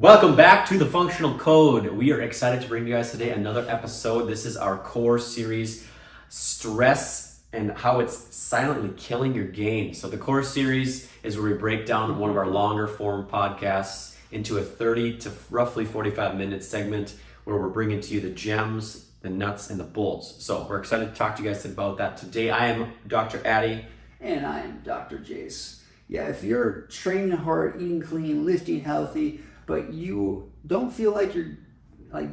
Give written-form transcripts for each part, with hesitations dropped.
Welcome back to the Functional Code. We are excited to bring you guys today another episode. This is our core series, Stress and How It's Silently Killing Your Gains. So the core series is where we break down one of our longer form podcasts into a 30 to roughly 45 minute segment where we're bringing to you the gems, the nuts, and the bolts. So we're excited to talk to you guys about that today. I am Dr. Addy. And I am Dr. Jace. Yeah, if you're training hard, eating clean, lifting healthy, but you don't feel like you're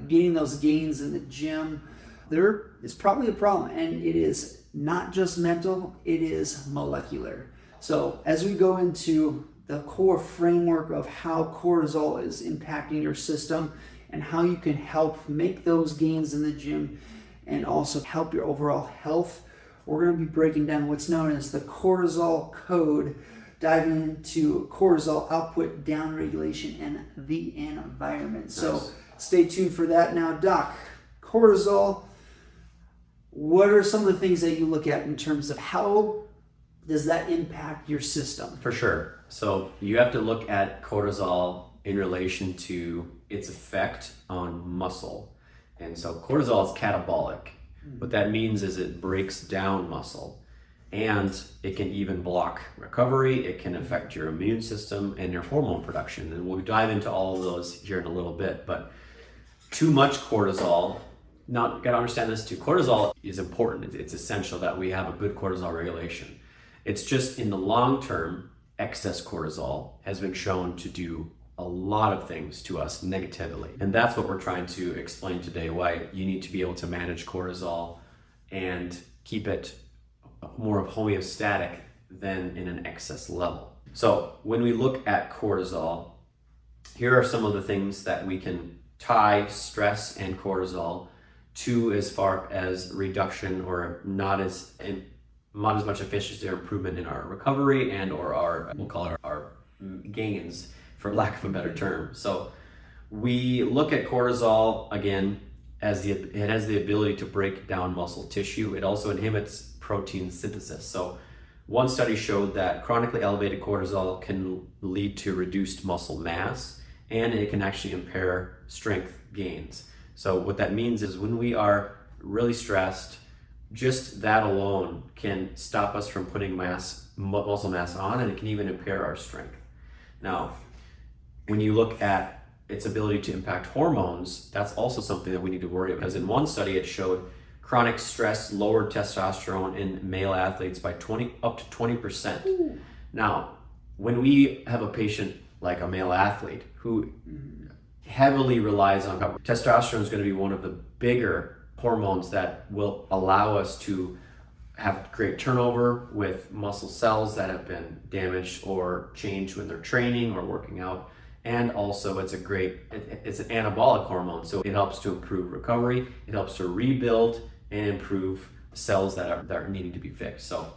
getting those gains in the gym, there is probably a problem. And it is not just mental, it is molecular. So as we go into the core framework of how cortisol is impacting your system and how you can help make those gains in the gym and also help your overall health, we're going to be breaking down what's known as the cortisol code, diving into cortisol output, downregulation, and the environment. Nice. So stay tuned for that. Now, Doc, cortisol, what are some of the things that you look at in terms of how does that impact your system? For sure. So you have to look at cortisol in relation to its effect on muscle. And so cortisol is catabolic. What that means is it breaks down muscle, and it can even block recovery. It can affect your immune system and your hormone production. And we'll dive into all of those here in a little bit. But too much cortisol, now you gotta understand this too, cortisol is important. It's essential that we have a good cortisol regulation. It's just in the long term, excess cortisol has been shown to do a lot of things to us negatively. And that's what we're trying to explain today, why you need to be able to manage cortisol and keep it more of homeostatic than in an excess level. So when we look at cortisol, here are some of the things that we can tie stress and cortisol to as far as reduction or not as much efficiency or improvement in our recovery and or our, we'll call it our gains, for lack of a better term. So we look at cortisol again as it has the ability to break down muscle tissue. It also inhibits protein synthesis. So one study showed that chronically elevated cortisol can lead to reduced muscle mass, and it can actually impair strength gains. So what that means is when we are really stressed, just that alone can stop us from putting muscle mass on, and it can even impair our strength. Now, when you look at its ability to impact hormones, that's also something that we need to worry about. Because in one study, it showed chronic stress lowered testosterone in male athletes by up to 20%. Ooh. Now, when we have a patient like a male athlete who heavily relies on testosterone, is going to be one of the bigger hormones that will allow us to have great turnover with muscle cells that have been damaged or changed when they're training or working out. And also it's an anabolic hormone. So it helps to improve recovery. It helps to rebuild and improve cells that are needing to be fixed. So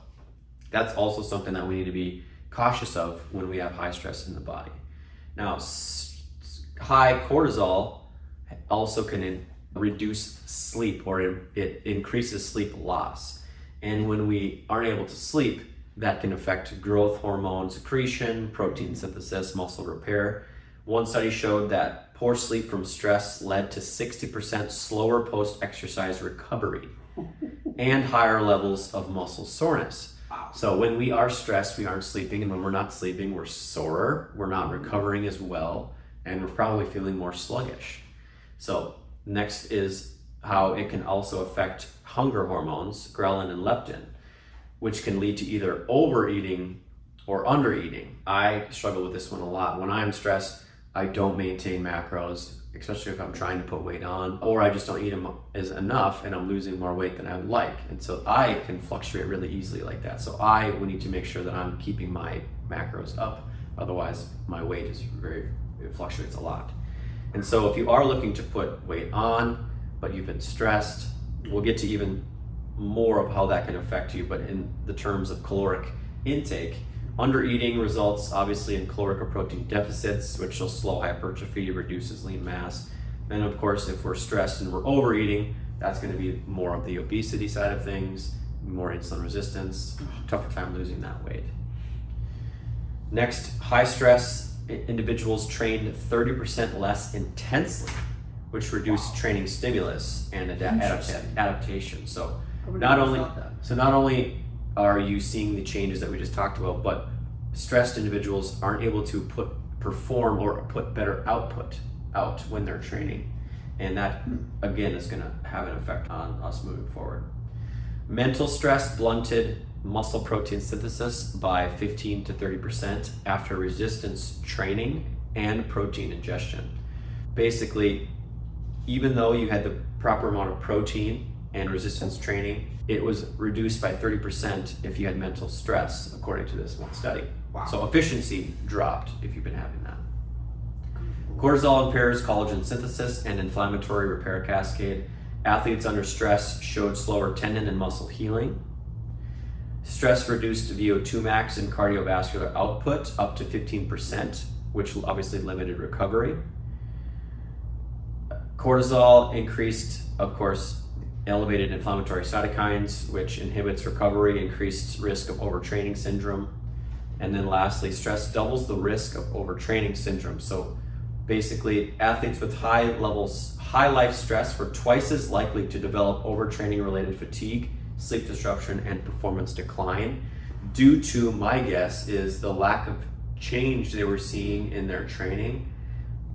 that's also something that we need to be cautious of when we have high stress in the body. Now, high cortisol also can reduce sleep, or it increases sleep loss. And when we aren't able to sleep, that can affect growth hormone secretion, protein synthesis, muscle repair. One study showed that poor sleep from stress led to 60% slower post-exercise recovery and higher levels of muscle soreness. So when we are stressed, we aren't sleeping, and when we're not sleeping, we're sore, we're not recovering as well, and we're probably feeling more sluggish. So next is how it can also affect hunger hormones, ghrelin and leptin, which can lead to either overeating or undereating. I struggle with this one a lot. When I'm stressed, I don't maintain macros, especially if I'm trying to put weight on, or I just don't eat them as enough and I'm losing more weight than I would like. And so I can fluctuate really easily like that. So I would need to make sure that I'm keeping my macros up. Otherwise, my weight it fluctuates a lot. And so if you are looking to put weight on, but you've been stressed, we'll get to even more of how that can affect you, but in the terms of caloric intake, undereating results obviously in caloric or protein deficits, which will slow hypertrophy, reduces lean mass. Then of course, if we're stressed and we're overeating, that's going to be more of the obesity side of things, more insulin resistance, tougher time losing that weight. Next, high stress individuals trained 30% less intensely, which reduced training stimulus and adaptation. So not only are you seeing the changes that we just talked about, but stressed individuals aren't able to perform or put better output out when they're training. And that, again, is going to have an effect on us moving forward. Mental stress blunted muscle protein synthesis by 15 to 30% after resistance training and protein ingestion. Basically, even though you had the proper amount of protein and resistance training, it was reduced by 30% if you had mental stress, according to this one study. Wow. So efficiency dropped if you've been having that. Cortisol impairs collagen synthesis and inflammatory repair cascade. Athletes under stress showed slower tendon and muscle healing. Stress reduced VO2 max and cardiovascular output up to 15%, which obviously limited recovery. Cortisol increased, of course, elevated inflammatory cytokines, which inhibits recovery, increased risk of overtraining syndrome. And then lastly, stress doubles the risk of overtraining syndrome. So basically, athletes with high life stress were twice as likely to develop overtraining related fatigue, sleep disruption, and performance decline due to, my guess is, the lack of change they were seeing in their training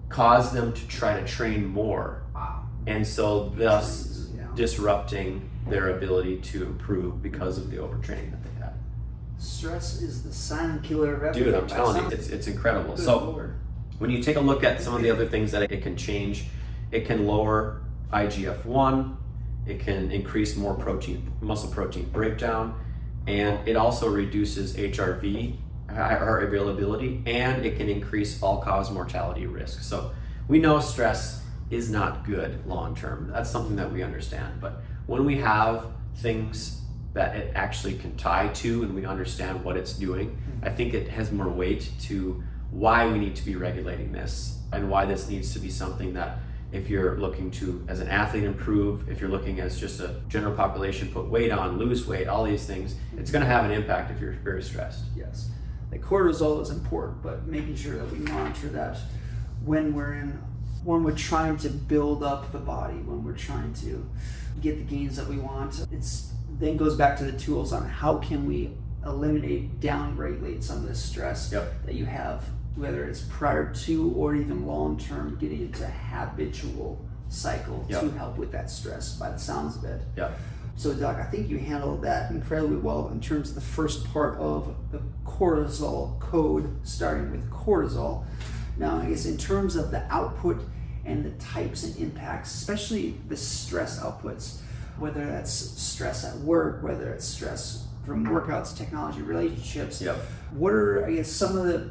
caused them to try to train more. Wow. And so thus disrupting their ability to improve because of the overtraining that they had. Stress is the silent killer of everything. Dude, I'm telling you, it's incredible. Good So Lord. when you take a look at some of the other things that it can change, it can lower IGF-1, it can increase more muscle protein breakdown, and it also reduces HRV, or availability, and it can increase all-cause mortality risk. So we know stress is not good long-term. That's something that we understand. But when we have things that it actually can tie to and we understand what it's doing, I think it has more weight to why we need to be regulating this and why this needs to be something that, if you're looking to, as an athlete, improve, if you're looking as just a general population, put weight on, lose weight, all these things, it's going to have an impact if you're very stressed. Yes. Like cortisol is important, but making sure that we monitor that when we're trying to build up the body, when we're trying to get the gains that we want. It's then goes back to the tools on how can we eliminate, downregulate some of the stress that you have, whether it's prior to or even long-term, getting into a habitual cycle to help with that stress, by the sounds of it. So Doc, I think you handled that incredibly well in terms of the first part of the cortisol code, starting with cortisol. Now, I guess in terms of the output and the types and impacts, especially the stress outputs, whether that's stress at work, whether it's stress from workouts, technology, relationships, what are, I guess, some of the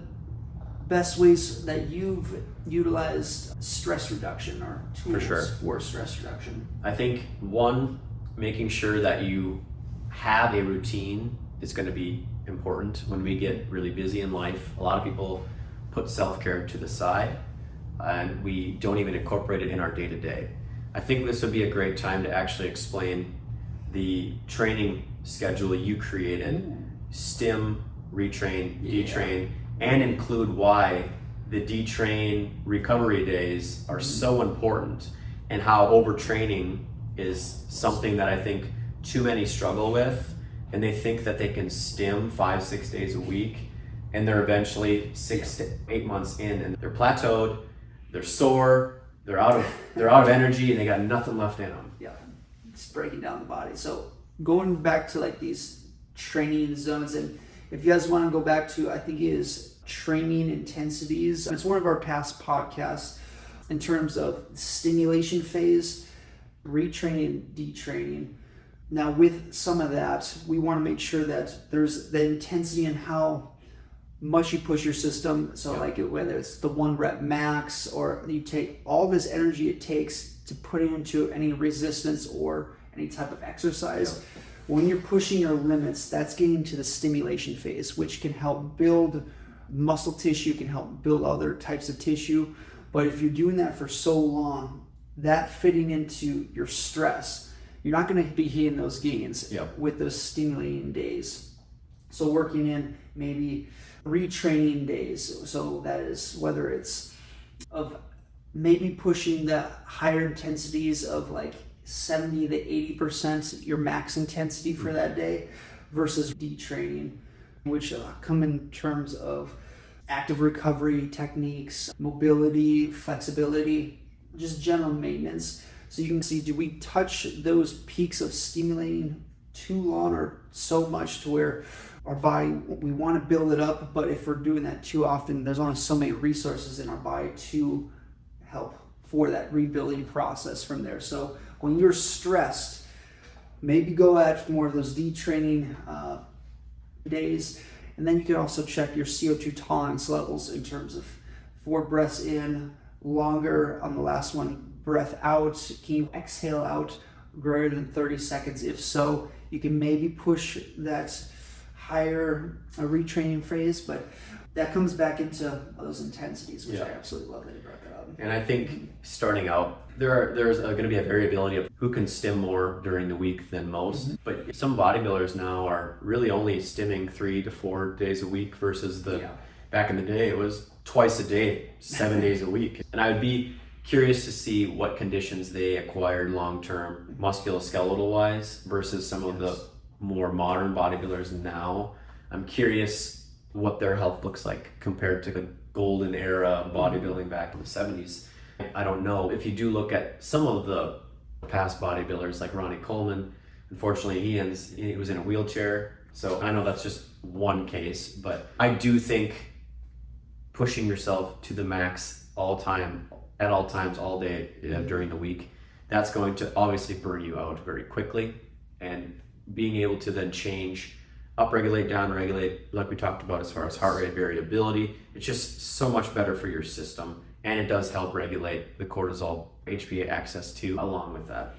best ways that you've utilized stress reduction or tools for stress reduction? I think one, making sure that you have a routine is going to be important when we get really busy in life. A lot of people put self-care to the side and we don't even incorporate it in our day-to-day. I think this would be a great time to actually explain the training schedule you created, stim, retrain, detrain, and include why the detrain recovery days are so important and how overtraining is something that I think too many struggle with, and they think that they can stim 5-6 days a week, and they're eventually 6 to 8 months in and they're plateaued, they're sore, they're out of energy, and they got nothing left in them. It's breaking down the body. So going back to like these training zones, and if you guys want to go back to, I think it is training intensities. It's one of our past podcasts in terms of stimulation phase, retraining, detraining. Now with some of that, we want to make sure that there's the intensity in how much you push your system. So like whether it's the 1 rep max, or you take all this energy it takes to put it into any resistance or any type of exercise. When you're pushing your limits, that's getting to the stimulation phase, which can help build muscle tissue, can help build other types of tissue. But if you're doing that for so long, that fitting into your stress, you're not going to be hitting those gains with those stimulating days. So working in maybe retraining days. So that is whether it's of maybe pushing the higher intensities of like 70 to 80% your max intensity for that day versus detraining, which come in terms of active recovery techniques, mobility, flexibility, just general maintenance. So you can see, do we touch those peaks of stimulating too long or so much to where our body, we want to build it up, but if we're doing that too often, there's only so many resources in our body to help for that rebuilding process from there. So when you're stressed, maybe go at more of those detraining days. And then you can also check your CO2 tolerance levels in terms of 4 breaths in, longer on the last one, breath out. Can you exhale out greater than 30 seconds? If so, you can maybe push that higher retraining phase, but that comes back into those intensities, which I absolutely love that you brought that up. And I think starting out, there's going to be a variability of who can stim more during the week than most. But some bodybuilders now are really only stimming 3 to 4 days a week versus back in the day, it was twice a day, 7 days a week. And I would be curious to see what conditions they acquired long-term musculoskeletal wise versus some of the more modern bodybuilders now. I'm curious what their health looks like compared to the golden era bodybuilding back in the 70s. I don't know. If you do look at some of the past bodybuilders like Ronnie Coleman, unfortunately he was in a wheelchair. So I know that's just one case, but I do think pushing yourself to the max at all times, all day during the week, that's going to obviously burn you out very quickly. And being able to then change, upregulate, downregulate, like we talked about as far as heart rate variability, it's just so much better for your system. And it does help regulate the cortisol HPA access too, along with that.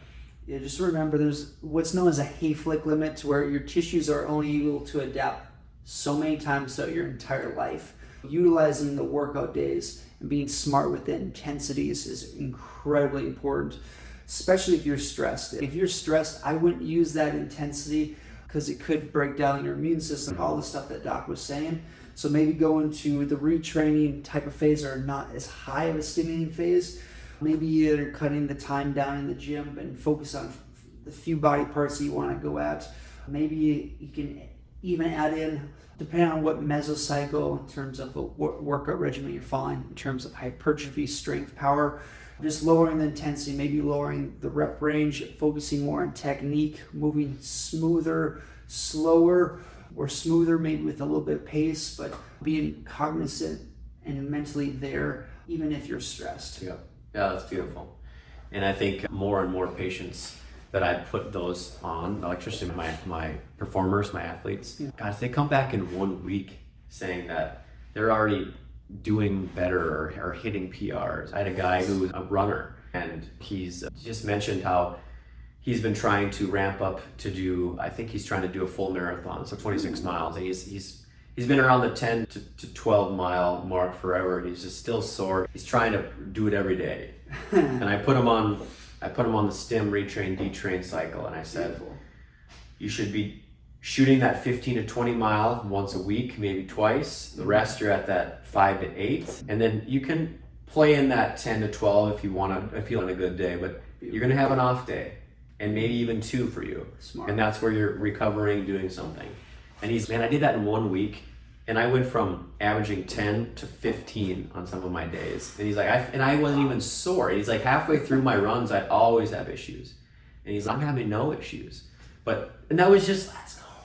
Yeah, just remember there's what's known as a Hayflick limit, to where your tissues are only able to adapt so many times throughout your entire life. Utilizing the workout days and being smart with the intensities is incredibly important, especially if you're stressed. If you're stressed, I wouldn't use that intensity because it could break down your immune system, all the stuff that Doc was saying. So maybe go into the retraining type of phase, or not as high of a stimulating phase. Maybe you're cutting the time down in the gym and focus on the few body parts that you want to go at. Maybe you can even add in, depending on what mesocycle in terms of a workout regimen you're following, in terms of hypertrophy, strength, power, just lowering the intensity, maybe lowering the rep range, focusing more on technique, moving smoother, slower, or smoother, maybe with a little bit of pace, but being cognizant and mentally there, even if you're stressed. Yeah, that's beautiful. And I think more and more patients that I put those on, especially my performers, my athletes, guys, they come back in 1 week saying that they're already doing better or hitting PRs. I had a guy who was a runner, and he's just mentioned how he's been trying to ramp up to do, I think he's trying to do a full marathon, so 26 miles. And he's been around the 10 to 12 mile mark forever, and he's just still sore. He's trying to do it every day. And I put him on the stim, retrain, detrain cycle, and I said, you should be shooting that 15 to 20 mile once a week, maybe twice. The rest you're at that 5 to 8, and then you can play in that 10 to 12 if you're on a good day, but you're gonna have an off day, and maybe even 2 for you. Smart. And that's where you're recovering, doing something. And I did that in 1 week, and I went from averaging 10 to 15 on some of my days. And he's like, I wasn't even sore. He's like, halfway through my runs, I always have issues. And he's like, I'm having no issues. And that was just,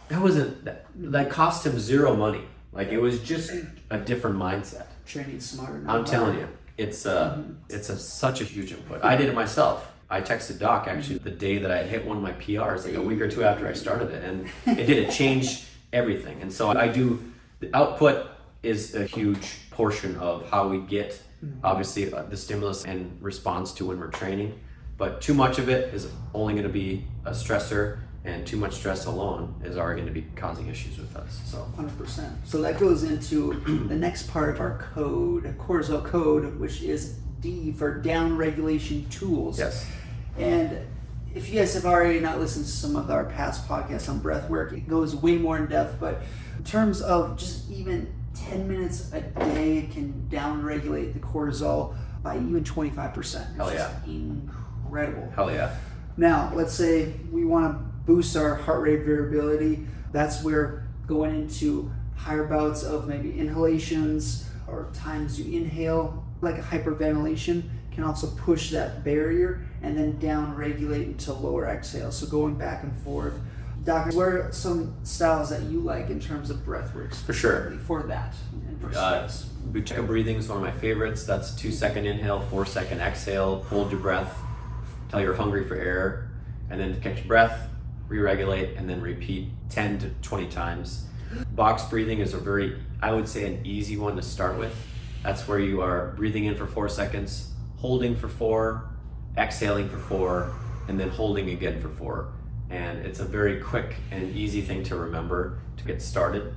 that cost him zero money. Like, it was just a different mindset. Training smarter. I'm telling you, it's such a huge input. I did it myself. I texted Doc actually the day that I hit one of my PRs, like a week or 2 after I started it, and it changed everything. And so the output is a huge portion of how we get, obviously, the stimulus and response to when we're training, but too much of it is only going to be a stressor, and too much stress alone is already going to be causing issues with us. So 100%. So that goes into the next part of our code, cortisol code, which is D for downregulation tools. Yes. And if you guys have already not listened to some of our past podcasts on breathwork, it goes way more in depth, but in terms of just even 10 minutes a day can downregulate the cortisol by even 25%. It's Hell yeah. just incredible. Hell yeah. Now, let's say we want to boost our heart rate variability. That's where going into higher bouts of maybe inhalations or times you inhale, like a hyperventilation, can also push that barrier and then down regulate into lower exhale. So going back and forth. Doctor, what are some styles that you like in terms of breath work? For sure. For that. And for stress. Bucheka breathing is one of my favorites. That's 2-second inhale, 4-second exhale. Hold your breath till you're hungry for air, and then catch your breath, re-regulate, and then repeat 10 to 20 times. Box breathing is a very, I would say, an easy one to start with. That's where you are breathing in for 4 seconds, holding for 4, exhaling for 4, and then holding again for 4. And it's a very quick and easy thing to remember to get started.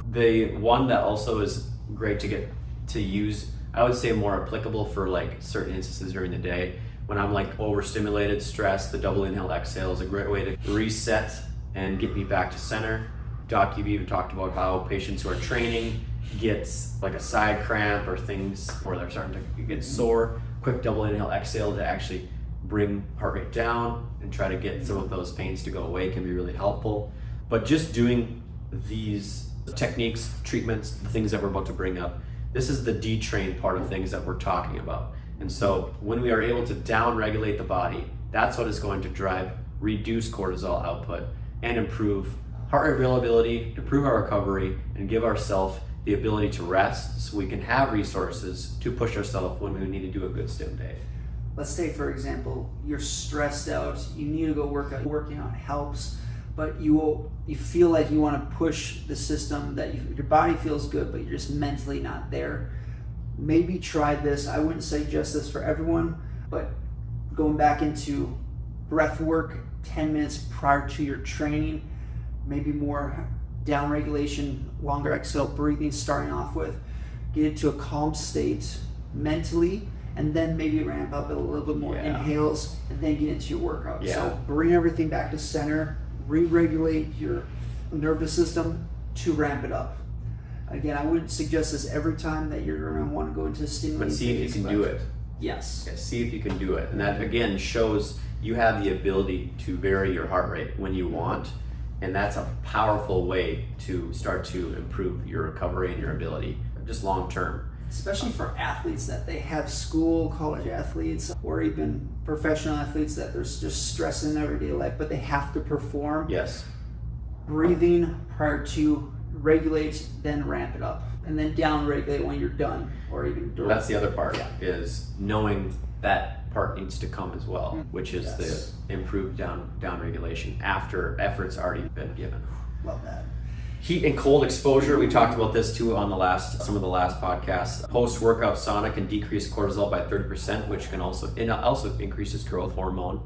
The one that also is great to get to use, I would say more applicable for like certain instances during the day. When I'm like overstimulated, stressed, the double inhale exhale is a great way to reset and get me back to center. Doc, you've even talked about how patients who are training get like a side cramp or things where they're starting to get sore. Quick double inhale exhale to actually bring heart rate down and try to get some of those pains to go away can be really helpful. But just doing these techniques, treatments, the things that we're about to bring up, this is the detrain part of things that we're talking about. And so when we are able to down regulate the body, that's what is going to drive reduce cortisol output and improve heart rate availability, improve our recovery, and give ourselves the ability to rest so we can have resources to push ourselves when we need to do a good stim day. Let's say, for example, you're stressed out, you need to go work out. Working out helps, but you feel like you want to push the system, that your body feels good, but you're just mentally not there. Maybe try this. I wouldn't suggest this for everyone, but going back into breath work 10 minutes prior to your training, maybe more down regulation, longer exhale breathing starting off with, get into a calm state mentally, and then maybe ramp up a little bit more inhales, and then get into your workout. Yeah. So bring everything back to center, re-regulate your nervous system to ramp it up. Again, I wouldn't suggest this every time that you're going to want to go into stimulating. But see if you can do it. Yes. Yeah, see if you can do it. And that again shows you have the ability to vary your heart rate when you want. And that's a powerful way to start to improve your recovery and your ability, just long term. Especially for athletes that they have school, college athletes, or even professional athletes that there's just stress in everyday life, but they have to perform. Yes. Breathing prior to regulate, then ramp it up, and then down regulate when you're done, or even during. That's the other part, is knowing that part needs to come as well, which is the improved down regulation after effort's already been given. Love that. Heat and cold exposure, we talked about this too on some of the last podcasts. Post-workout sauna can decrease cortisol by 30%, which can also increases growth hormone.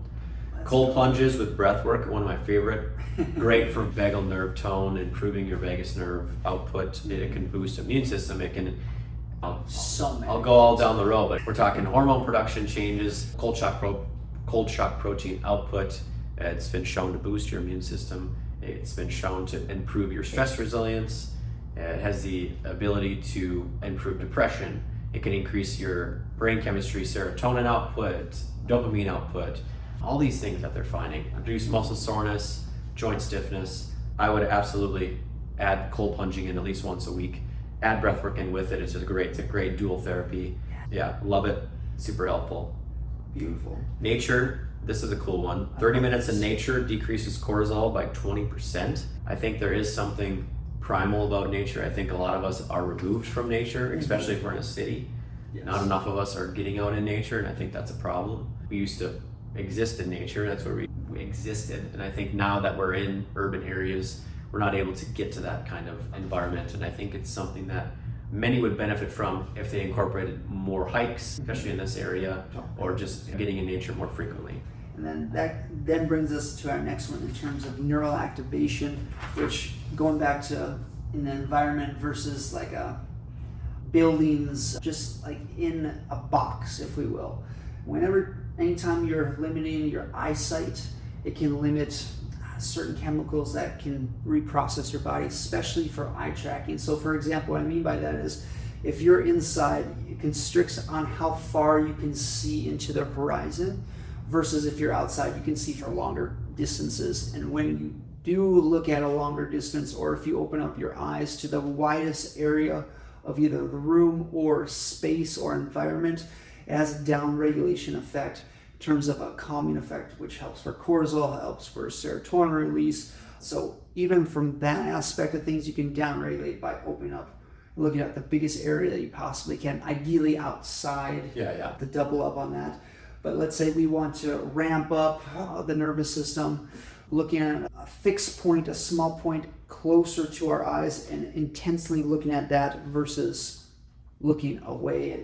Cold plunges with breathwork, one of my favorite. Great for vagal nerve tone, improving your vagus nerve output. It can boost immune system. It can. I'll go all down the road, but we're talking hormone production changes, cold shock protein output. It's been shown to boost your immune system. It's been shown to improve your stress resilience. It has the ability to improve depression. It can increase your brain chemistry, serotonin output, dopamine output, all these things that they're finding. Reduce muscle soreness, joint stiffness. I would absolutely add cold plunging in at least once a week. Add breathwork in with it. It's a great dual therapy. Yeah, love it. Super helpful. Beautiful. Nature. This is a cool one. 30 minutes in nature decreases cortisol by 20%. I think there is something primal about nature. I think a lot of us are removed from nature, especially if we're in a city. Yes. Not enough of us are getting out in nature, and I think that's a problem. We used to exist in nature. That's where we existed. And I think now that we're in urban areas, we're not able to get to that kind of environment. And I think it's something that many would benefit from if they incorporated more hikes, especially in this area, or just getting in nature more frequently. And then that then brings us to our next one in terms of neural activation, which going back to in the environment versus like buildings, just like in a box, if we will. Anytime you're limiting your eyesight, it can limit certain chemicals that can reprocess your body, especially for eye tracking. So for example, what I mean by that is if you're inside, it constricts on how far you can see into the horizon versus if you're outside, you can see for longer distances. And when you do look at a longer distance, or if you open up your eyes to the widest area of either the room or space or environment, it has a downregulation effect in terms of a calming effect, which helps for cortisol, helps for serotonin release. So even from that aspect of things, you can downregulate by opening up, looking at the biggest area that you possibly can, ideally outside. To double up on that. But let's say we want to ramp up the nervous system, looking at a fixed point, a small point closer to our eyes, and intensely looking at that versus looking away at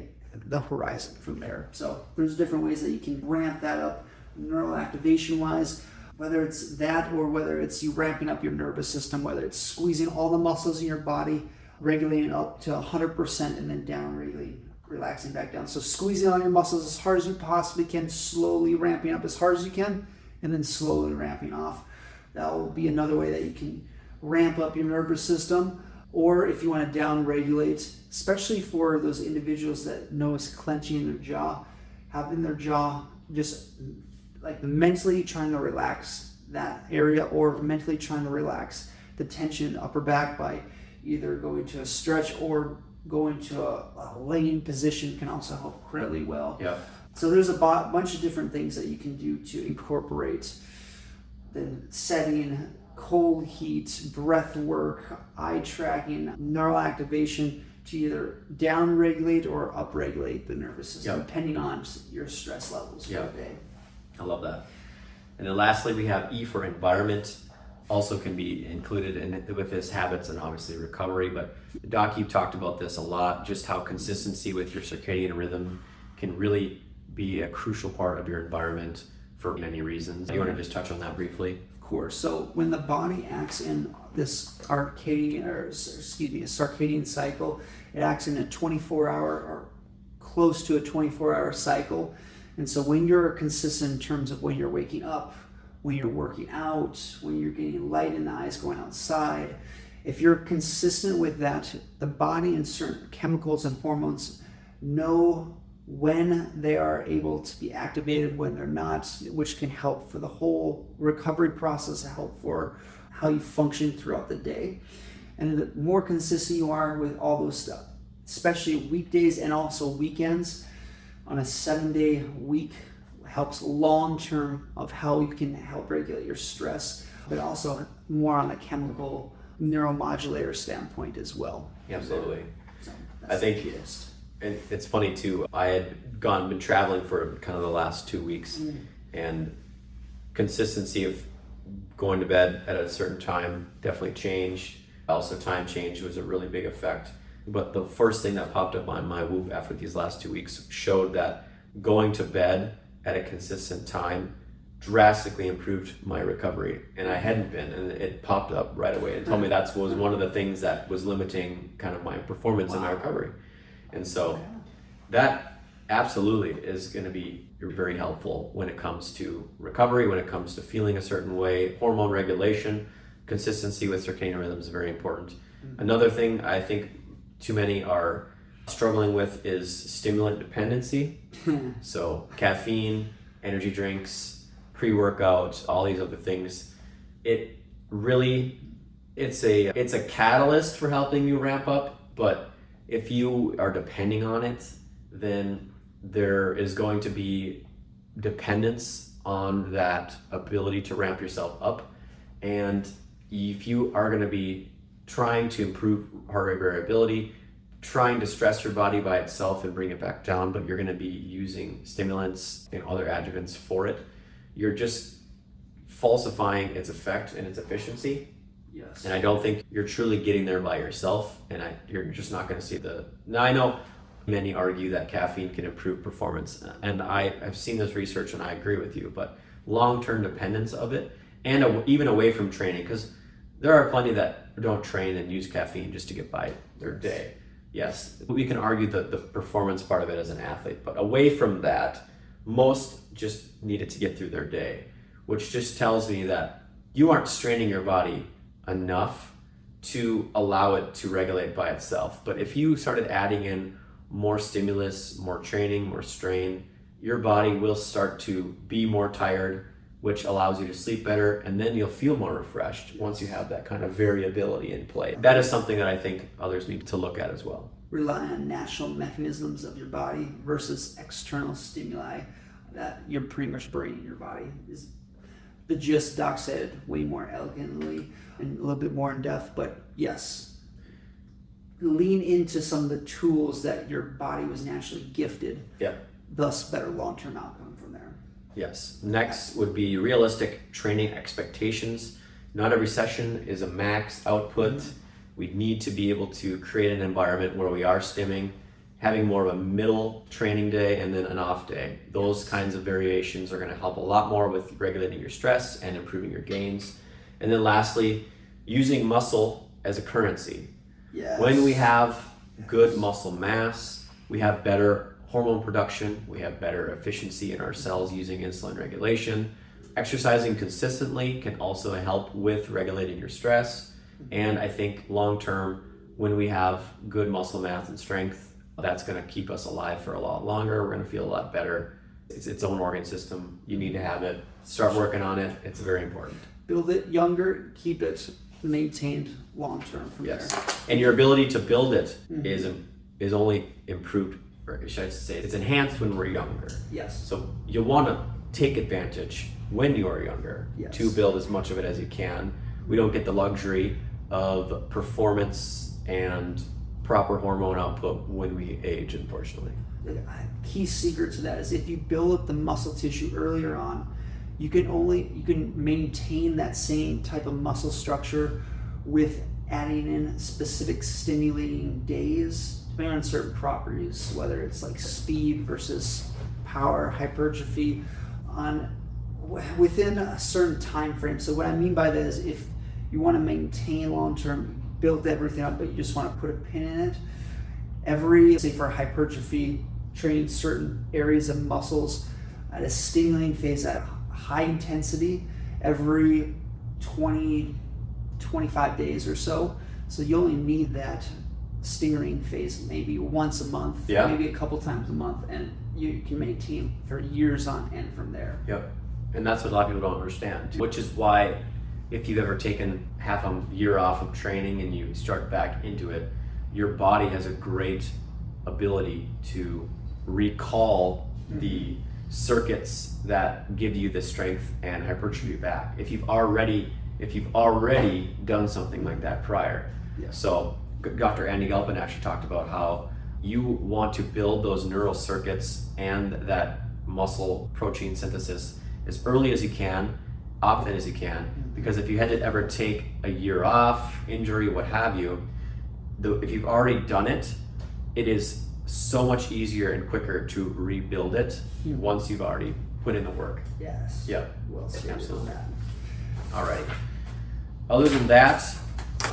the horizon from there. So there's different ways that you can ramp that up neural activation wise, whether it's that or whether it's you ramping up your nervous system, whether it's squeezing all the muscles in your body, regulating up to 100% and then down regulating, relaxing back down. So squeezing on your muscles as hard as you possibly can, slowly ramping up as hard as you can, and then slowly ramping off. That will be another way that you can ramp up your nervous system. Or if you want to down regulate, especially for those individuals that notice clenching in their jaw, having their jaw just like mentally trying to relax that area, or mentally trying to relax the tension upper back by either going to a stretch or going to a laying position can also help incredibly well. So there's a bunch of different things that you can do to incorporate the setting, cold heat, breath work, eye tracking, neural activation to either down regulate or up regulate the nervous system, depending on your stress levels for the day. I love that. And then lastly, we have E for environment. Also can be included in with this habits and obviously recovery. But Doc, you've talked about this a lot, just how consistency with your circadian rhythm can really be a crucial part of your environment for many reasons. You want to just touch on that briefly? Of course. So when the body acts in this circadian cycle, it acts in a 24-hour or close to a 24-hour cycle. And so when you're consistent in terms of when you're waking up, when you're working out, when you're getting light in the eyes, going outside, if you're consistent with that, the body and certain chemicals and hormones know when they are able to be activated, when they're not, which can help for the whole recovery process, help for how you function throughout the day. And the more consistent you are with all those stuff, especially weekdays and also weekends, on a 7-day week helps long-term of how you can help regulate your stress, but also more on a chemical neuromodulator standpoint as well. Absolutely. So I think and it's funny too, I had been traveling for kind of the last 2 weeks, and consistency of going to bed at a certain time definitely changed. Also time change was a really big effect. But the first thing that popped up on my Whoop after these last 2 weeks showed that going to bed at a consistent time drastically improved my recovery. And I hadn't been, and it popped up right away and told me that was one of the things that was limiting kind of my performance in my recovery. And so that absolutely is going to be very helpful when it comes to recovery, when it comes to feeling a certain way. Hormone regulation, consistency with circadian rhythm is very important. Another thing I think too many are struggling with is stimulant dependency. So caffeine, energy drinks, pre-workout, all these other things. It really, it's a catalyst for helping you ramp up, but if you are depending on it, then there is going to be dependence on that ability to ramp yourself up. And if you are going to be trying to improve heart rate variability, trying to stress your body by itself and bring it back down, but you're going to be using stimulants and other adjuvants for it, you're just falsifying its effect and its efficiency. Yes. And I don't think you're truly getting there by yourself, and you're just not going to see Now I know many argue that caffeine can improve performance, and I've seen this research and I agree with you, but long-term dependence of it, and even away from training, because there are plenty that don't train and use caffeine just to get by their day. Yes, we can argue the performance part of it as an athlete, but away from that, most just need it to get through their day, which just tells me that you aren't straining your body enough to allow it to regulate by itself. But if you started adding in more stimulus, more training, more strain, your body will start to be more tired, which allows you to sleep better, and then you'll feel more refreshed once you have that kind of variability in play. That is something that I think others need to look at as well. Rely on natural mechanisms of your body versus external stimuli that you're pretty much bringing your body. Is the gist. Doc said way more elegantly and a little bit more in depth, but yes, lean into some of the tools that your body was naturally gifted. Yeah. Thus, better long-term outcome from there. Yes. Next would be realistic training expectations. Not every session is a max output. We need to be able to create an environment where we are stimming, having more of a middle training day and then an off day. Those kinds of variations are going to help a lot more with regulating your stress and improving your gains. And then lastly, using muscle as a currency. Yes. When we have good muscle mass, we have better hormone production, we have better efficiency in our cells using insulin regulation. Exercising consistently can also help with regulating your stress. And I think long term, when we have good muscle mass and strength, that's going to keep us alive for a lot longer. We're going to feel a lot better. It's its own organ system. You need to have it. Start working on it. It's very important. Build it younger, keep it maintained long term from there. And your ability to build it is only improved, or should I say, it's enhanced when we're younger. Yes. So you want to take advantage when you are younger to build as much of it as you can. We don't get the luxury of performance and proper hormone output when we age, unfortunately. The key secret to that is if you build up the muscle tissue earlier on, you can maintain that same type of muscle structure with adding in specific stimulating days depending on certain properties, whether it's like speed versus power, hypertrophy, within a certain time frame. So what I mean by that is if you want to maintain long-term, build everything up, but you just want to put a pin in it, say for hypertrophy, training certain areas of muscles at a stimulating phase at high intensity every 25 days or so. So you only need that stimulating phase maybe once a month, maybe a couple times a month, and you can maintain for years on end from there. Yep. And that's what a lot of people don't understand, which is why if you've ever taken half a year off of training and you start back into it, your body has a great ability to recall the circuits that give you the strength and hypertrophy back. If you've already done something like that prior. Yes. So Dr. Andy Galpin actually talked about how you want to build those neural circuits and that muscle protein synthesis as early as you can, often as you can, because if you had to ever take a year off, injury, what have you, if you've already done it, it is so much easier and quicker to rebuild it once you've already put in the work. Yes. Yep. Well stated. Absolutely. All right. Other than that,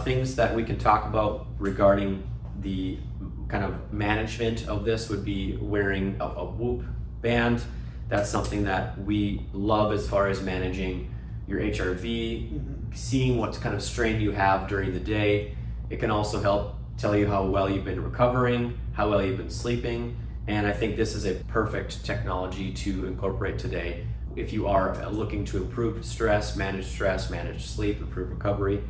things that we can talk about regarding the kind of management of this would be wearing a Whoop band. That's something that we love as far as managing your HRV, seeing what kind of strain you have during the day. It can also help tell you how well you've been recovering, how well you've been sleeping, and I think this is a perfect technology to incorporate today if you are looking to improve stress, manage sleep, improve recovery.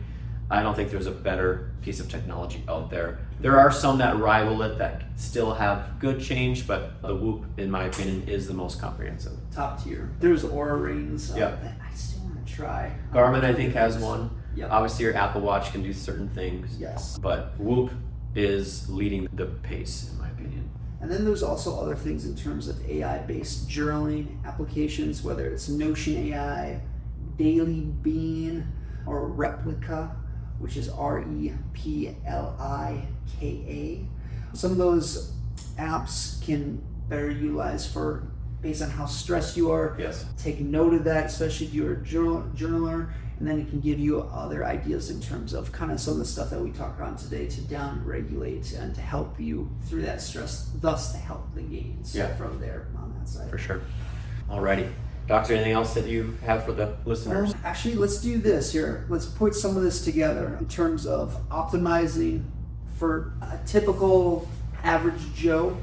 I don't think there's a better piece of technology out there. There are some that rival it that still have good change, but the Whoop, in my opinion, is the most comprehensive. Top tier. There's Aura rings Yeah. that I still want to try. Garmin, I think, has one. Yep. Obviously, your Apple Watch can do certain things. Yes. But Whoop is leading the pace, in my opinion. And then there's also other things in terms of AI-based journaling applications, whether it's Notion AI, Daily Bean, or Replica, which is REPLIKA. Some of those apps can better utilize based on how stressed you are. Yes. Take note of that, especially if you're a journaler, and then it can give you other ideas in terms of kind of some of the stuff that we talked about today to down-regulate and to help you through that stress, thus to help the gains from there on that side. For sure. Alrighty. Doctor, anything else that you have for the listeners? Actually, let's do this here. Let's put some of this together in terms of optimizing for a typical average Joe.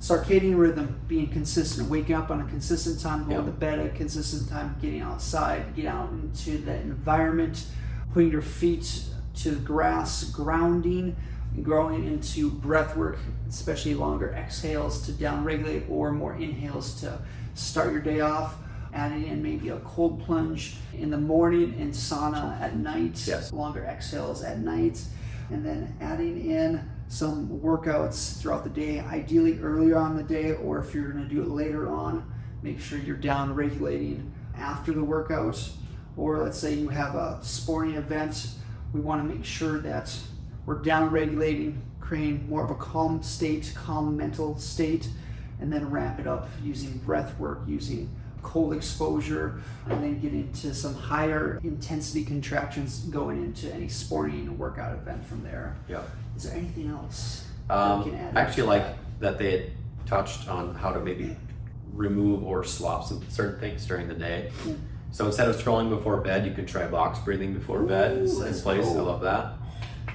Circadian rhythm, being consistent, waking up on a consistent time, going to bed at a consistent time, getting outside, getting out into the environment, putting your feet to the grass, grounding, growing into breath work, especially longer exhales to downregulate or more inhales to start your day off, adding in maybe a cold plunge in the morning and sauna at night, longer exhales at night, and then adding in some workouts throughout the day, ideally earlier on in the day, or if you're going to do it later on, make sure you're down regulating after the workout. Or let's say you have a sporting event, we want to make sure that we're down regulating, creating more of a calm state, calm mental state, and then ramp it up using breath work, using cold exposure, and then get into some higher intensity contractions going into any sporting workout event from there. Yeah. Is there anything else I actually like that they had touched on how to maybe remove or swap some certain things during the day. So instead of scrolling before bed, you can try box breathing before bed in place. I love that.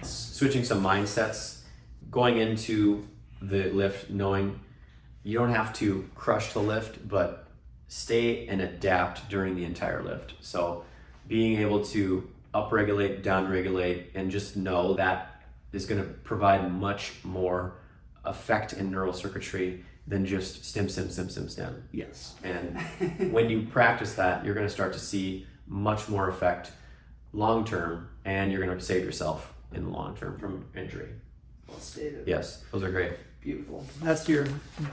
Switching some mindsets, going into the lift knowing you don't have to crush the lift, but stay and adapt during the entire lift. So being able to upregulate, downregulate, and just know that is going to provide much more effect in neural circuitry than just stim. Yes. And when you practice that, you're going to start to see much more effect long term, and you're going to save yourself in the long term from injury. Well stated. Yes, those are great. Beautiful. That's your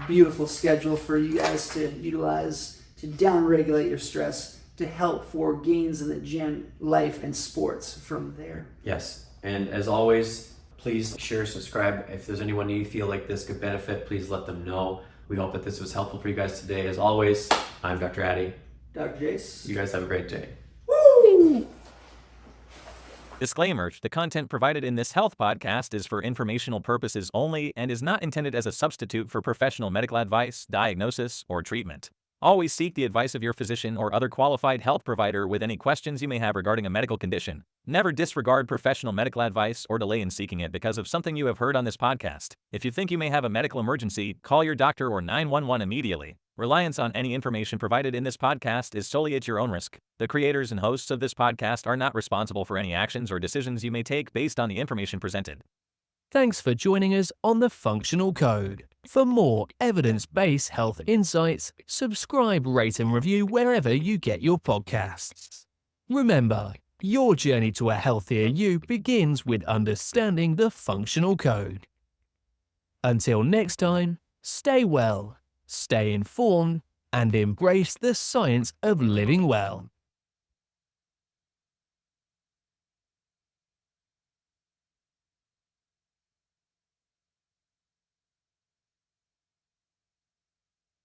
beautiful schedule for you guys to utilize to downregulate your stress to help for gains in the gym, life, and sports from there. Yes, and as always, please share, subscribe. If there's anyone you feel like this could benefit, please let them know. We hope that this was helpful for you guys today. As always, I'm Dr. Addy. Dr. Jace. You guys have a great day. Woo! Disclaimer: the content provided in this health podcast is for informational purposes only and is not intended as a substitute for professional medical advice, diagnosis, or treatment. Always seek the advice of your physician or other qualified health provider with any questions you may have regarding a medical condition. Never disregard professional medical advice or delay in seeking it because of something you have heard on this podcast. If you think you may have a medical emergency, call your doctor or 911 immediately. Reliance on any information provided in this podcast is solely at your own risk. The creators and hosts of this podcast are not responsible for any actions or decisions you may take based on the information presented. Thanks for joining us on The Functional Code. For more evidence-based health insights, subscribe, rate, and review wherever you get your podcasts. Remember, your journey to a healthier you begins with understanding the functional code. Until next time, stay well, stay informed, and embrace the science of living well.